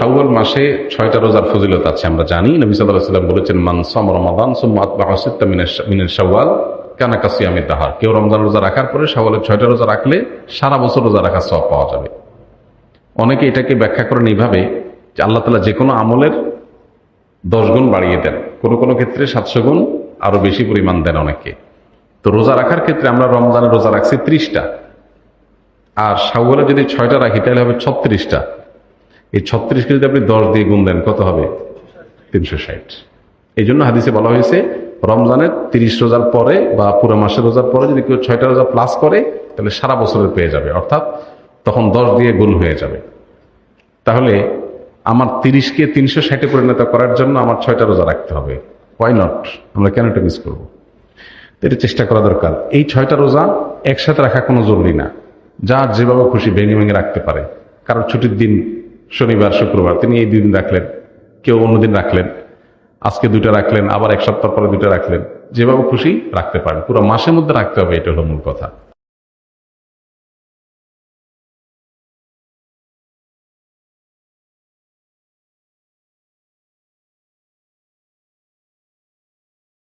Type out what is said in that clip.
শাওয়াল মাসে 6টা রোজার ফজিলত আছে আমরা জানি। নবী সাল্লাল্লাহু আলাইহি ওয়াসাল্লাম বলেছেন, মান সামা রমাদান সুম্মা আতবাআহু সিত্তাম মিন শাওয়াল কানা কাসিয়ামিদ দাহর। কেউ রমজান রোজা রাখার পরে শাওয়ালের 6টা রোজা রাখলে সারা বছর রোজা রাখার সওয়াব পাওয়া যাবে। অনেকে এটাকে ব্যাখ্যা করেন এইভাবে যে আল্লাহ তাআলা যে কোনো আমলের 10 গুণ বাড়িয়ে দেন, কোনো কোনো ক্ষেত্রে 700 গুণ আরো বেশি পরিমাণ দেন অনেকে। তো রোজা রাখার ক্ষেত্রে আমরা রমজানের রোজা রাখছি 30টা, আর শাওয়ালে যদি 6টা রাখি তাহলে হবে 36টা। এই 36কে যদি আপনি 10 দিয়ে গুণ দেন কত হবে? 360। এই জন্য হাদিসে বলা হয়েছে রমজানের 30 রোজার পরে বা পুরো মাসের রোজার পরে যদি কেউ 6টা রোজা প্লাস করে তাহলে সারা বছরের পেয়ে যাবে, অর্থাৎ তখন 10 দিয়ে গুণ হয়ে যাবে। তাহলে আমার 30কে 360-এ পরিণত করার জন্য আমার 6টা রোজা রাখতে হবে। Why not? আমরা কেন এটা মিস করবো? এটা চেষ্টা করা দরকার। এই 6টা রোজা একসাথে রাখা কোনো জরুরি না, যার যেভাবে খুশি ভেঙে ভেঙে রাখতে পারে। কারণ ছুটির দিন শনিবার শুক্রবার, তিনি এই 2 দিন রাখলেন, কেউ অন্যদিন রাখলেন, আজকে 2টা রাখলেন, আবার 1 সপ্তাহ পরে 2টা রাখলেন, যেভাবে খুশি রাখতে পারেন। পুরো মাসের মধ্যে রাখতে হবে, এটা হলো মূল কথা।